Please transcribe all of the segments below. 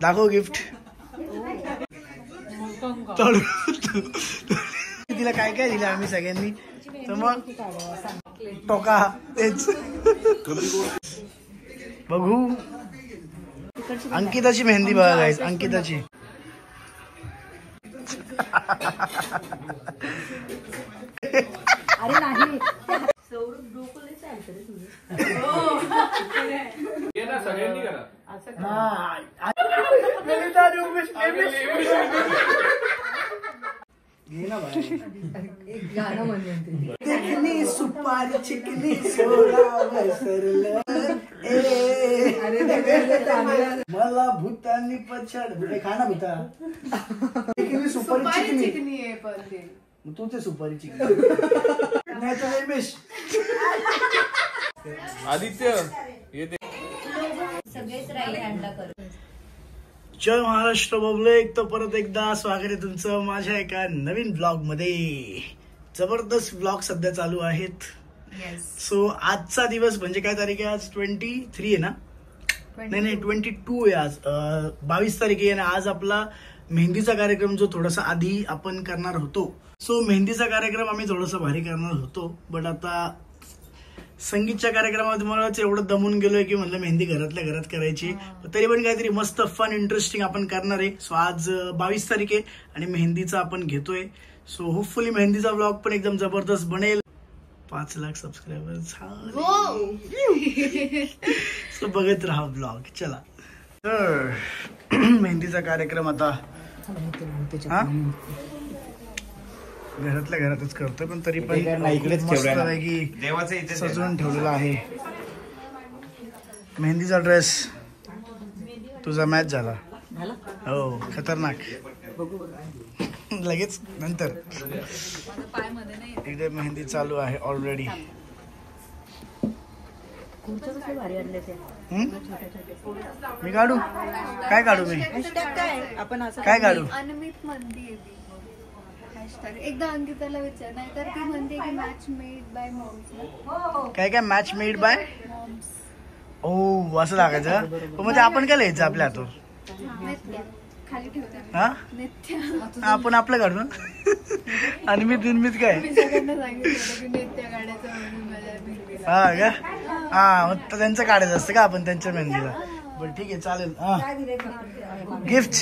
दाखव गिफ्ट. तिला काय काय दिलं आम्ही सगळ्यांनी, तर मग टोका तेच बघू. अंकिताची मेहंदी बघा गाईस, अंकिताची. अरे नाही चिकनी सुपारी चिकनी सोडा वसरलं मला भूतांनी पछाड खा ना भूता. चिकनी सुपारी चिकनी आहे पण ते तू ते सुपारी चिकनी नाही तर रमेश आदित्य येते. सगळेच राईट हँडला कर. जय महाराष्ट्र पब्लिक. तर परत एकदा स्वागत आहे तुमचं माझ्या एका नवीन ब्लॉग मध्ये. जबरदस्त ब्लॉग सध्या चालू आहेत. सो आजचा दिवस म्हणजे काय तारीख आहे आज? 23 आहे ना? नाही 22 आहे आज. 22 तारीख आहे. आणि आज आपला मेहंदीचा कार्यक्रम जो थोडासा आधी आपण करणार होतो. सो मेहंदीचा कार्यक्रम आम्ही थोडासा भारी करणार होतो, बट आता संगीतच्या कार्यक्रमामध्ये मला एवढं दमून गेलोय की म्हणलं मेहंदी घरातल्या घरात करायची. तरी पण काहीतरी मस्त फन इंटरेस्टिंग आपण करणार आहे. सो आज 22 तारीख आहे आणि मेहंदीचा आपण घेतोय. सो होपफुली मेहंदीचा ब्लॉग पण एकदम जबरदस्त बनेल. 5 लाख सबस्क्रायबर. सो बघत राहा ब्लॉग. चला तर मेहंदीचा कार्यक्रम आता घरातल्या घरातच करतोय, पण तरी पण मस्तपैकी सजवून ठेवलेला आहे. मेहंदीचा ड्रेस तुझा मॅच झाला. हो खतरनाक. लगेच नंतर इथे मेहंदी चालू आहे ऑलरेडी. मी काढू काय काढू मी काय काढू? एकदा अंकिताला विचार, नाही तर ती म्हणते की मॅच मेड बाय मॉम्स. काय काय मॅच मेड बाय मॉम्स? ओ असं लागायचं. मग ते आपण काय लिहायचं आपल्या हातून? खाली ठेवते हा आपण आपलं काढू ना. आणि मी बिनमीत काय हा का? हा मग त्यांचं काढायचं असतं का आपण त्यांच्या मेहंदीला? बरं ठीक आहे चालेल. गिफ्ट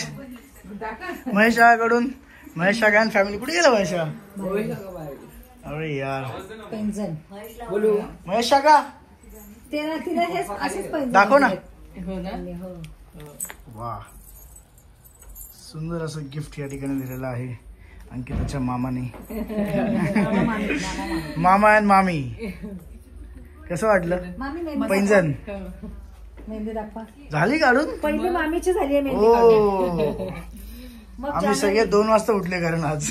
महेशाकडून. महेशा गॅन फॅमिली कुठे गेला महेशा? अरे यार महेशा का दाखव ना. वा सुंदर असं गिफ्ट या ठिकाणी दिलेलं आहे अंकिताच्या मामाने. मामा अँड मामी. कसं वाटलं पैंजण? झाली काढून? पहिली मामीची झाली आहे. हो आम्ही सगळे 2 वाजता उठले कारण आज.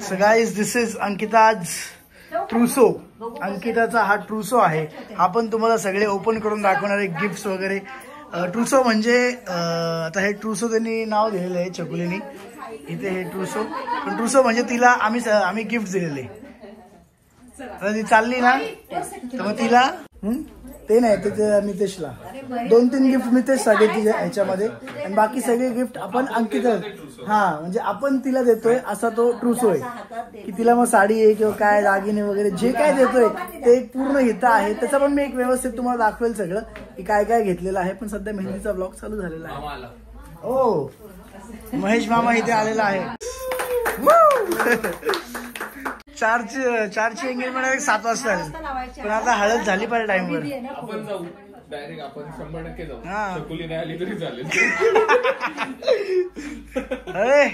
So guys this is Ankita's trousseau. अंकिताचा हा ट्रुसो आहे. हा पण तुम्हाला सगळे ओपन करून दाखवणार आहे गिफ्ट वगैरे. ट्रुसो म्हणजे आता हे ट्रुसो त्यांनी नाव दिलेलं आहे चकुलीनी इथे. हे ट्रुसो पण ट्रुसो म्हणजे तिला आम्ही गिफ्ट दिलेले. आता ती चालली ना तर मग तिला ते नाही ते मितेशला 2-3 गिफ्ट मितेश साठी तिच्या ह्याच्यामध्ये, आणि बाकी सगळे गिफ्ट आपण अंकिता. हा म्हणजे आपण तिला देतोय असा तो ट्रुसो आहे की तिला मग साडी आहे किंवा काय दागिने वगैरे जे काय देतोय ते पूर्ण घेता आहे. त्याचा पण मी एक व्यवस्थित तुम्हाला दाखवेल सगळं की काय काय घेतलेलं आहे. पण सध्या मेहंदीचा ब्लॉग चालू झालेला आहे. हो महेश मामा इथे आलेला आहे. चारची एंगेजमेंट 7 वाजता आली, पण आता हळद झाली पाहिजे टाइमवर. आपण जाऊ डायरेक्ट. आपण 100% जाऊ. चकुली नाही आली तरी चालेल. अरे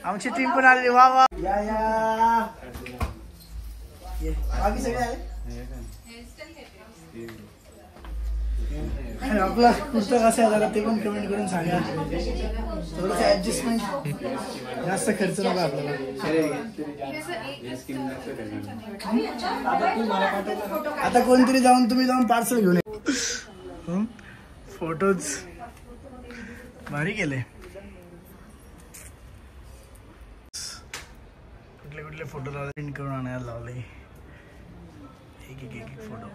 आमची टीम पण आली. वा वा या बाकी सगळे आले. आपला पुस्तक असं आहे जरा ते पण कमेंट करून सांगा. थोडंसं ऍडजस्टमेंट जास्त खर्च नका आपल्याला. आता कोणतरी तुम्ही जाऊन पार्सल घेऊन ये. फोटोज भारी केले. कुठले फोटो प्रिंट करून आणायला लावले. एक फोटो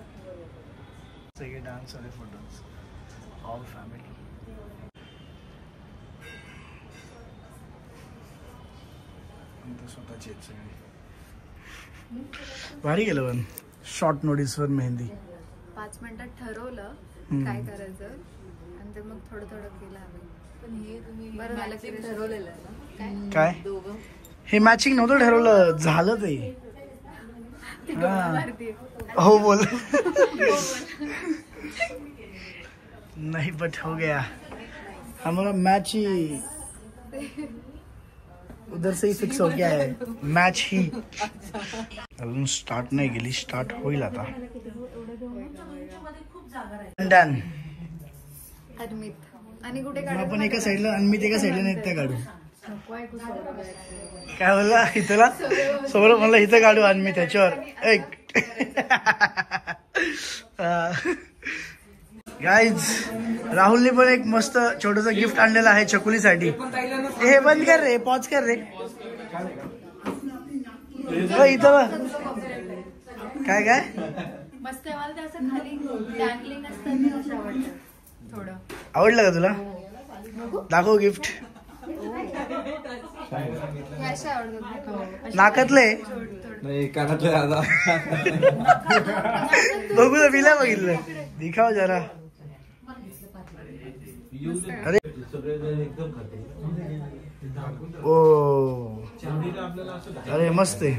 सगळे डान्स वाले फोटोज. All family. स्वतःची आहेत सगळी. भारी गेलं पण शॉर्ट नोटीसवर मेहंदी. 5 मिनिटात ठरवलं काय करायचं आणि ते मग थोडं थोडं केलं आम्ही. पण हे तुम्ही बरं झालं की ठरवलेलं ना काय हे मॅचिंग नव्हतं ठरवलं, झालं ते. हो बोल. नहीं बट हो गया हमारा मैच ही उधर से ही फिक्स हो गया है. मैच ही अजून स्टार्ट नाही गेली, स्टार्ट होईल आता. डन. अद्मित आणि कुठे आपण एका साईडला अनमित एका साईडला नाही त्या काढू. काय बोलला इथला सौरभ म्हणलं इथं काढू अनमित त्याच्यावर एक. गाईज राहुलने पण एक मस्त छोटस गिफ्ट आणलेलं आहे चकुलीसाठी. हे बंद कर रे, पॉज कर रे. इथं काय काय मस्त आहे. मला ते असं खाली डॅंगलिंग असतं ते असं आवडतं थोडं. आवडलं का तुला? दाखव गिफ्ट. नाकातले बघू ना, बिला बघितलं दिखाव जरा. अरे ओ अरे मस्त आहे,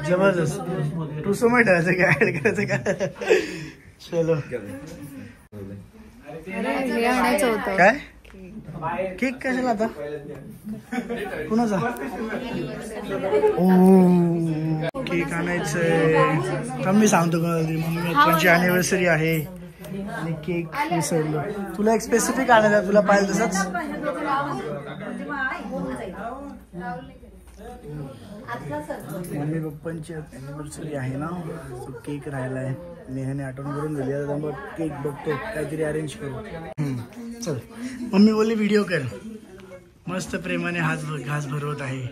जबरदस्त. ट्रुसो मध्ये ठेवायचं काय, ऍड करायचं काय. चलो काय केक कशाला आता कुणाचा? ओ केक आणायचंय. मी सांगतो कोणाला तरी, मम्मी पप्पांची अॅनिव्हर्सरी आहे आणि केक विसरलो. तुला एक स्पेसिफिक आणायचा, तुला पाहिजे तसंच. मम्मी पप्पांची अॅनिव्हर्सरी आहे ना, तो केक राहिलाय. नेहाने आठवण करून दिली, आता मग केक बघतो काहीतरी अरेंज करू. चल मम्मी बोलली व्हिडिओ कर. मस्त प्रेमाने घास भरवत आहे.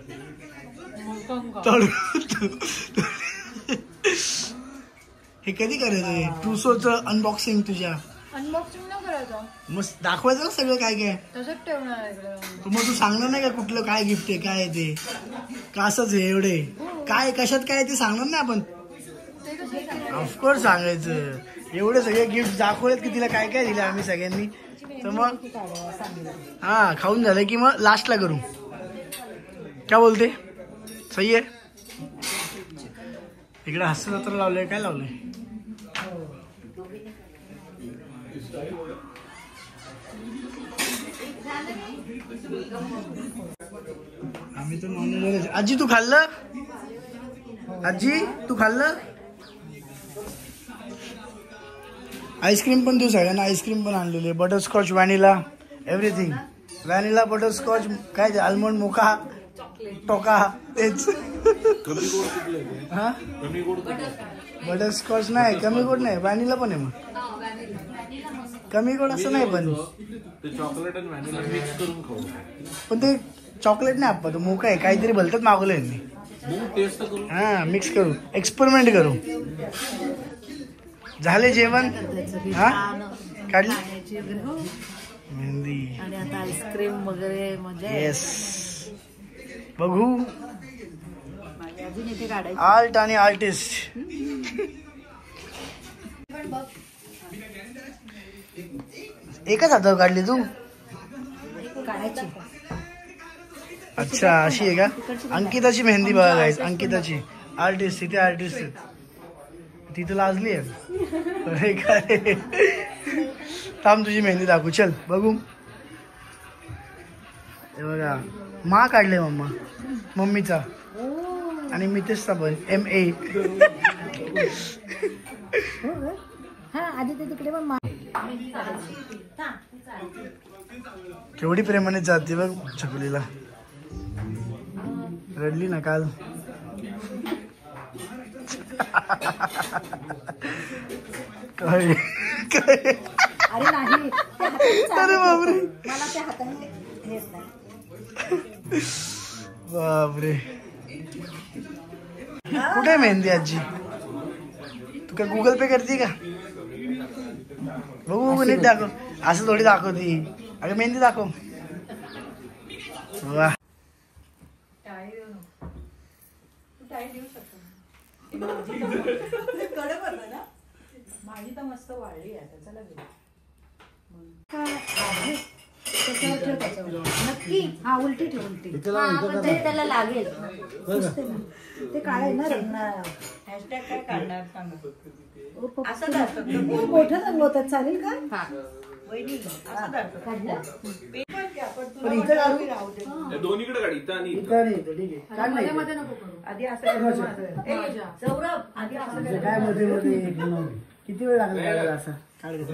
हे कधी करायचं ट्रुसोचं अनबॉक्सिंग? तुझ्या अनबॉक्सिंग न करायचं, मस्त दाखवायचं ना सगळं काय काय. तसंच ठेवणार. मग तू सांगणार नाही का कुठलं काय गिफ्ट आहे, काय आहे ते, का असंच आहे एवढे काय, कशात काय ते सांगणार नाही आपण? ऑफकोर्स सांगायचं. एवढे सगळे गिफ्ट दाखवलेत की तिला काय काय दिलं आम्ही सगळ्यांनी. तर मग हा खाऊन झालं की मग लास्टला करू. काय बोलते? सही आहे. इकडे हास्य जत्रा लावलंय, काय लावलंय? आम्ही तर नॉनव्हेज. आजी तू खाल्लं? आजी तू खाल्लं? आईस्क्रीम पण देऊ सगळ्यांना. आईस्क्रीम पण आणलेली, butterscotch, vanilla, everything. Vanilla, butterscotch, काय आल्मंड, मोका, टोका, तेच. हा बटरस्कॉच नाही, कमी गोड नाही. व्हॅनिला पण आहे. मग कमी गोड असं नाही, पण पण ते चॉकलेट नाही आपण, तो मोका आहे. काहीतरी भलतंच मागवलं यांनी. हा मिक्स करू, एक्सपेरिमेंट करू. झाले जेवण? हा काढली मेहंदी आणि आता आईस्क्रीम वगैरे म्हणजे येस. बघू अजून इथे काढायचं. आर्ट आणि आर्टिस्ट. एकच हातावर काढली तू? काढायची. अच्छा अशी आहे का? अंकिताची मेहंदी बघा गाईस, अंकिताची. आर्टिस्ट तिथे, आर्टिस्ट तिथं लाजली आहे. अरे काय थांब तुझी मेहंदी दाखवू. चल बघू. हे बघा मा काढले मम्मा, मम्मीचा आणि मितेशचा पण MA. तिकडे पण केवढी प्रेमाने जाते बघ चकुलीला. रडली ना काल. काय काय अरे नाही, अरे बापरे, मला त्या हाताने हेच नाही. बापरे. कुठे मेहंदी आजी? तू काय गुगल पे करते का? बघू बघू नीट दाखव. असं थोडी दाखवती. अगं मेहंदी दाखव. वा माझी तर मस्त वाढली आहे त्याला नक्की. हा उलटी ठेव उलटी. त्याला लागेल ते काढाय ना हॅशटॅग काय काढणार असं मोठं रंगवतात चालेल का? दोन्हीकडे गाडी इथं आणि आधी असं काय मध्ये मध्ये किती वेळ लागला असं काय होतं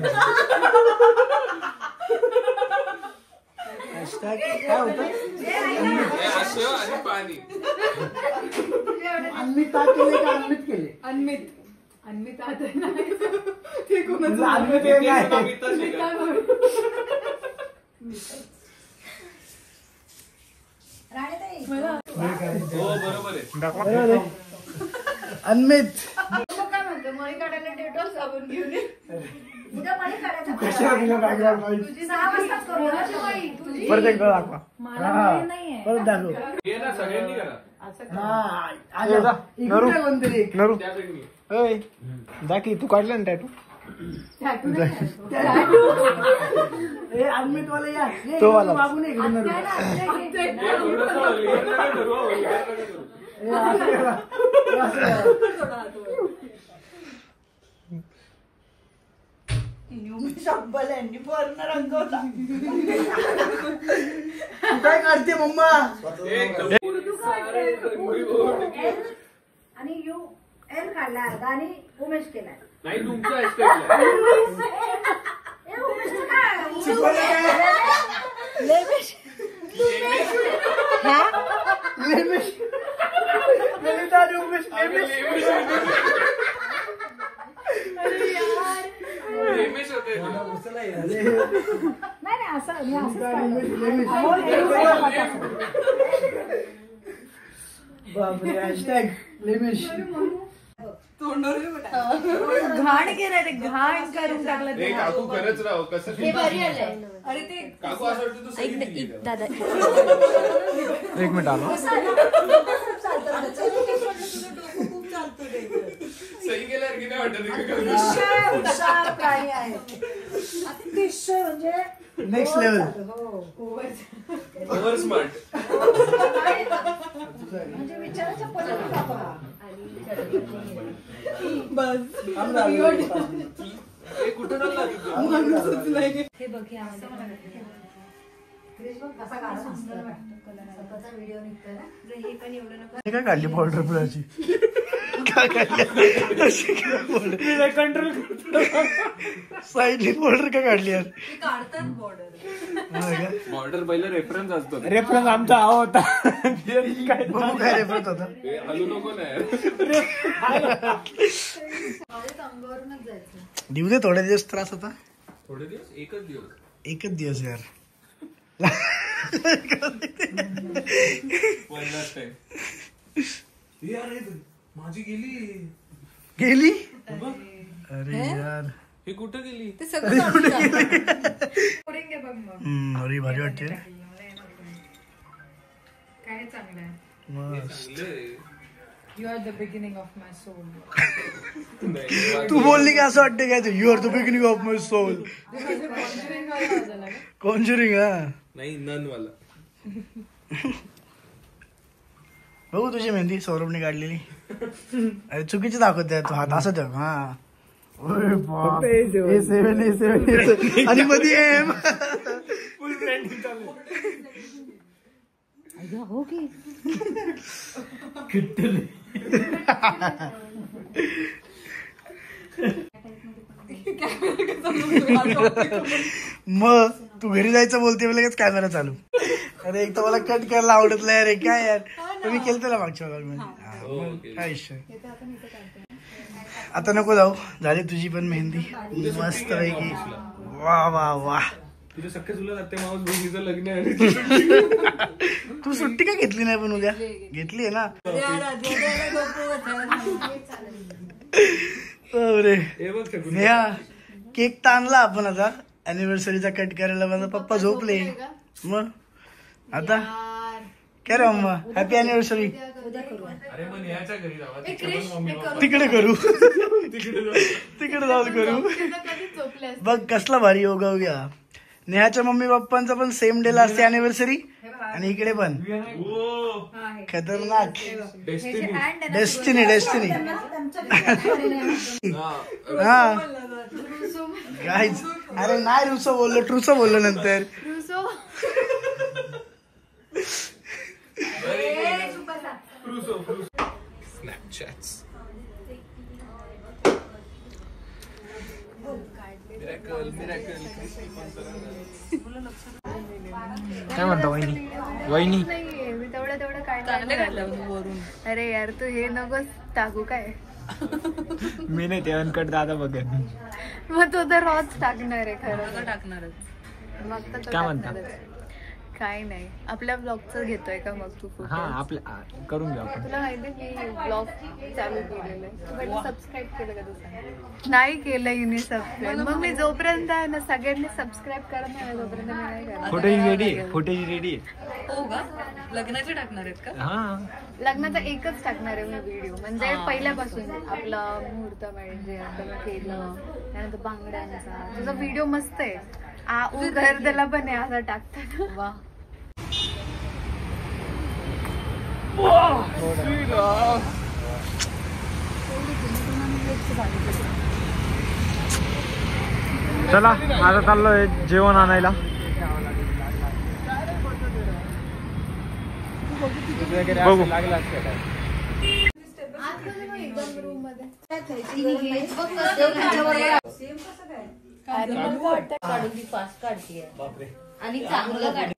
आणि पाणी अन्मित ताक केले का अन्मित केले? अन्मित आता अन्मित हे काय? बरोबर आहे. अन्मित काय म्हणतो मळी काढायला डेटॉल साबण घेऊन ये. उद्या मळी काढायचा. तुझी 6 वाजता कोणाची मळी तुझी परत एकदा दाखवा. मला मळी नाहीये. परत दाखव. हे ना सगळ्यांनी करा. नरू त्यापैकी जा की तू काढला ना टॅटू. अन्मित वाला या तो वाला मागून काय काढते मम्मा? आणि यू एल काढला अर्धा आणि उमेश केलाय. नाही तुमचं नाही असं बापरे हॅशटॅग लेमिश. घाण केलं ते घाण करून टाकलं ते. काकू खरंच राव कसं हे भारी आलंय. अरे ते काकू असं वाटतं तू सही दिली का? दादा एक मिनिट आलो. सही केल्यावर की नाही वाटत प्राणी आहे अतिशय म्हणजे नेक्स्ट लेवल. Over smart. म्हणजे विचाराच्या पलीकडे बाबा. कुठं चालला हे बघ हे कसा काढा स्वतःचा व्हिडिओ निघतोय ना. हे पण एवढं नको. काय काढली पावडर फुलाची? काय काढली कंट्रोल साईडली पावडर का काढली यार? काढतात बॉर्डर. बॉर्डर पहिला रेफरन्स असतो. रेफरन्स आमचा हा होता. काय रेफरन्स होता? हलू नको ना यार. अंगावरूनच जायचं. देऊ दे थोडे दिवस त्रास होता. थोडे दिवस एकच दिवस यार. माझी गेली. अरे यार हे कुठं गेली? ते सगळं बघ मग. अरे भारी वाटते. काय चांगलं आहे. मस्त. You are the beginning of my soul. तू बोलली की असं वाटतं काय? You are the beginning of my soul. Conjuring हा नाही नन वाला. बघू तुझी मेहंदी सौरभने काढलेली. अरे चुकीची दाखवते तू हात असं ठेव. हा A7 आणि मध्ये एम. फुल ब्रँडिंग चालू. हो की मग तू घरी जायचं बोलते लगेच कॅमेरा चालू. अरे एक तर मला कट करायला आवडत नाही. अरे काय यार तुम्ही केलं ना मागच्या मध्ये. काय इश्यू आता नको जाऊ. झाली तुझी पण मेहंदी मस्त पैकी. वा वा वा. तुझ्या सख्या तुला लागते मावस बहिणीचं लग्न आहे. तू सुट्टी का घेतली नाही पण उद्या? घेतली आहे ना. अरे केक तर आणला आपण आता. अॅनिव्हर्सरीचा कट करायला माझा पप्पा झोपले. मग आता काय रे मम्मा, हॅपी अॅनिव्हर्सरी. अरे मग नेहाच्या घरी जावा, तिकडे करू तिकडे जाऊन करू. बघ कसला भारी योगा उद्या. नेहाच्या मम्मी पप्पांचा पण सेम डे ला असते अॅनिव्हर्सरी आणि इकडे पण. खतरनाक. Destiny destiny. हा गाईज, अरे नाही रुसो बोललो, ट्रुसो बोललो नंतर. स्नॅपचॅट्स. काय म्हणता वहिनी? वहिनी मी तेवढं काढलं. अरे यार तू हे नकोस टाकू काय. मी नाही ते अनकट दादा बघेन. मग तो तर रोज टाकणार आहे. खरं टाकणारच. मग तर काय म्हणता? काय नाही, आपल्या ब्लॉगचं घेतोय का मग तू? हा आपल्या करून घेऊ आपण. तुला माहिती मी ब्लॉग चालू केलेलं आहे, सबस्क्राईब केलं का तू? नाही केलं हिने सबस्क्राईब. मग मी जोपर्यंत आहे ना सगळ्यांनी सबस्क्राईब करत नाही तोपर्यंत मी नाही करत. फुटेज रेडी आहे, फुटेज रेडी आहे. हो का? लग्नाचे टाकणार आहेत का? हा लग्नाचा एकच टाकणार आहे मी व्हिडिओ, म्हणजे पहिल्यापासून आपला मुहूर्त म्हणजे आपण केलं त्यानंतर बांगड्यांचा. तुझा व्हिडिओ मस्त आहे. घर त्याला पण आहे असं टाकतात. वा चला आता चाललोय जेवण आणायला. बघू आणि चांगलं काढ.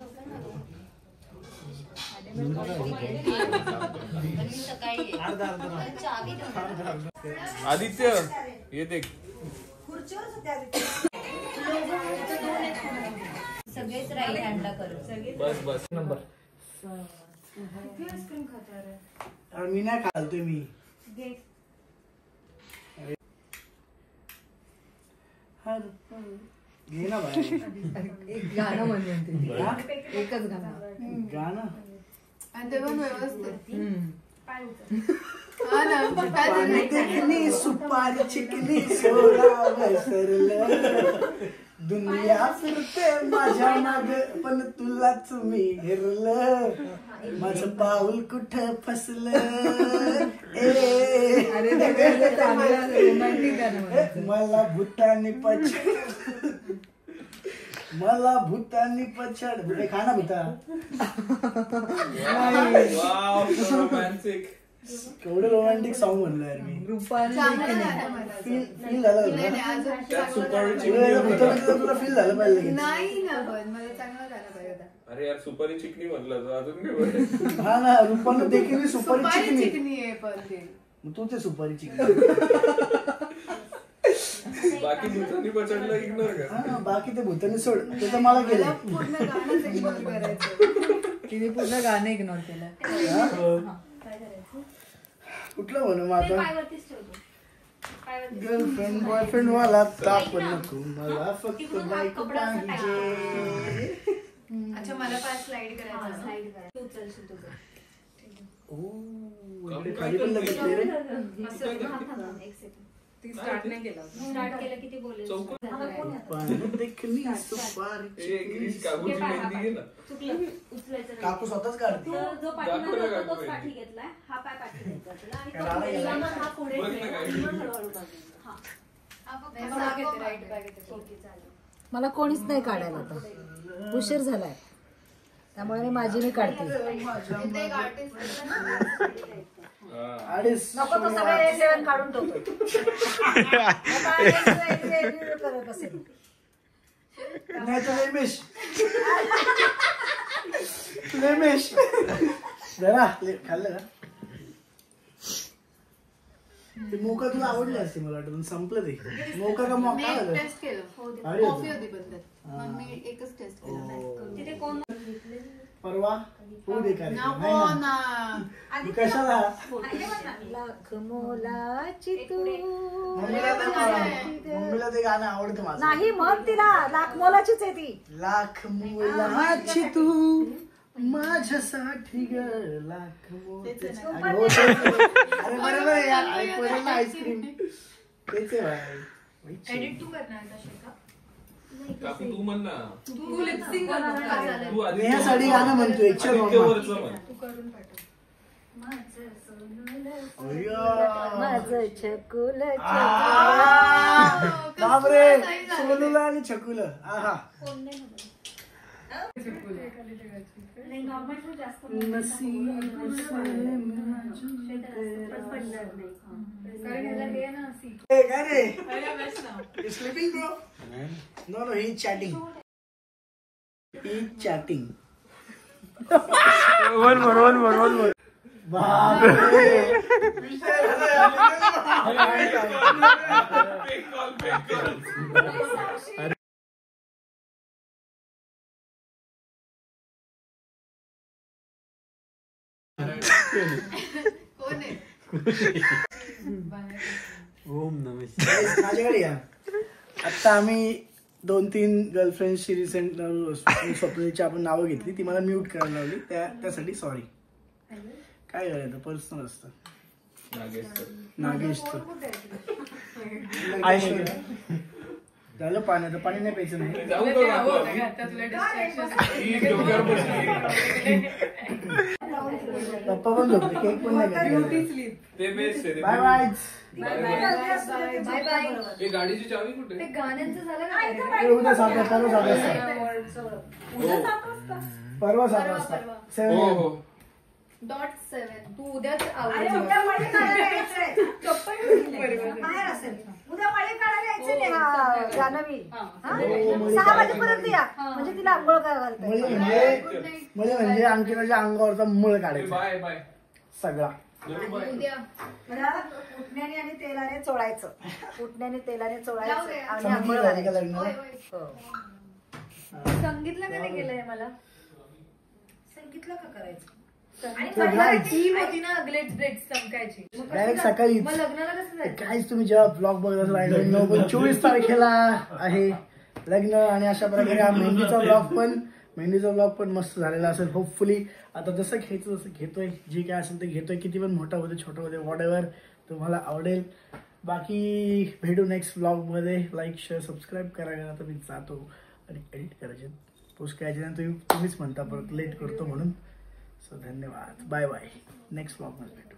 आदित्य येते. सगळेच राईट हँडला करू. बस बस नंबर. मी नाही खालतोय मी. घे ना बाहेर. गाणं म्हणते एकच गाणं. गाणं आणि ते पण व्यवस्थित. देखणी सुपारी चिकनी सोळा घसरलं. दुनिया फिरते माझ्या माग पण तुलाच मी हेरलं. माझं पाऊल कुठं फसलं. मला भूतानी पछाड, मला भूतानी पछाड. भूते खा ना भूता. रोमॅन्टिक. केवढं रोमॅन्टिक सॉन्ग म्हणलं यार मी. फील झालं तुला, फील झालं पाहिजे. नाही ना पण मला चांगलं झालं पाहिजे. अरे यार सुपारी चिकनी म्हणलं अजून काय. हा ना रुपानं देखील सुपारी चिकनी आहे पण ते. तू ते सुपारी चिकनी. बाकी भूतानी पचडला इग्नोर कर. बाकी ते भूतानी सोड, ते तर मला केलं. पूर्ण गाणंच इग्नोर करायचं. तिने पूर्ण गाणं इग्नोर केलं. कुठलं म्हणू माझा गर्लफ्रेंड बॉयफ्रेंड वाला ताप नको मला फक्त बायको पाहिजे. अच्छा मला पास स्लाइड करायचं. स्लाइड करा तू चलशील तुझं. खाली पण लगेच रे. स्टार्ट नाही केला. स्टार्ट केलं किती बोलेल. देखणी सुपारी काबूची मेहंदी घे ना. काकू स्वतःच काढते. जो पाठीमागे होता तोच पाठी घेतलाय. हा पाय पाठी घ्यायचा तुला आणि तो पुढे गेला मग हा पुढे हळूहळू बाजूला. मला कोणीच नाही काढायला आता. उशीर झालाय त्यामुळे मी माझी मी काढते. नको तो सगळे A7 काढून ठेवतो. रमेश रमेश जरा खाल्लं का ते मोका तुला आवडले असते मला वाटतं. संपलं ते मोका का मोका. टेस्ट केलं. कॉफी होती पण मग मी एकच टेस्ट केलं. तिथे कोण परवा होऊ दे कार्यक्रम. नाही ना. कशाला लाख मोलाची तू. मम्मीला ते गाणं आवडतं माझं. नाही मग तिला लाख मोलाचीच आहे ती. लाख मोलाची तू माझ्यासाठी ग लाख मोलाची. अरे बरोबर आहे यार, ऐकलं ना आईस्क्रीम तेच आहे भाई. एडिट तू करणार का शेका? काकू तू म्हण ना. तू लिपसिंग कर. तू आधी नेहासाठी गाणं म्हणतोय. आदित्यवरचं म्हण. तू करून पाठव. माझं छकुल बापरे सोनूला आणि छकुल. आहा काय रे स्लीपिंग ब्रो. नो ही चॅटिंग. One more. बापरे कोण आहे? ओम नमः शिवाय. माझ्याकडे या. आता आम्ही 2-3 गर्लफ्रेंडची रिसेंट स्वप्नीलची आपण नावं घेतली, ती मला म्यूट करायला लावली, त्यासाठी सॉरी. काय करायचं, पर्सनल असतं. नागेश झालं पाण्याचं. पाणी नाही प्यायचं नाही. जाऊ पप्पा पण झोपले, केक पण नाही. ते बेस्ट आहे. Bye bye. Bye bye. हे गाडीची चावी कुठे? ते गाण्यांचं झालं का? उद्या 7 वाजता. परवा 7 वाजता. हो हो. .7 तू उद्याच अरे आवडेल. उद्या मळी काढायला यायचंय. बाहेर असेल. उद्या मळी काढायला यायचं नाही. जान्हवी 6 वाजेपर्यंत या, म्हणजे तिला आंघोळ काय घालते. म्हणजे अंकिताच्या अंगावरचा मूळ काढायचा बाय बाय सगळा. उद्या उठण्याने आणि तेलाने चोळायचं. उठण्याने तेलाने चोळायचं आणि समजली आंघोळ झाली का घालायची. लग्नाला? सांगितलं का नाही केलंय मला? सांगितलं का करायचं. टीम होती ना ग्लेट्स चमकायची. डायरेक्ट सकाळी. मग लग्नाला कसं जायचं? काहीच तुम्ही जेव्हा ब्लॉग बघत असाल 24 तारखेला आहे लग्न, आणि अशा प्रकारे हा मेहंदीचा ब्लॉग पण मस्त झालेला असेल होपफुली. आता जसं घ्यायचं तसं घेतोय, जे काय असेल ते घेतोय, किती पण मोठा होते छोटा होते वॉट एव्हर तुम्हाला आवडेल. बाकी भेटू नेक्स्ट ब्लॉगमध्ये. लाईक शेअर सबस्क्राईब करायला. आता मी जातो आणि एडिट करायचे, पोस्ट करायचे. तुम्हीच म्हणता परत लेट करतो म्हणून. सो धन्यवाद. Bye bye. नेक्स्ट ब्लॉगमध्ये भेटू.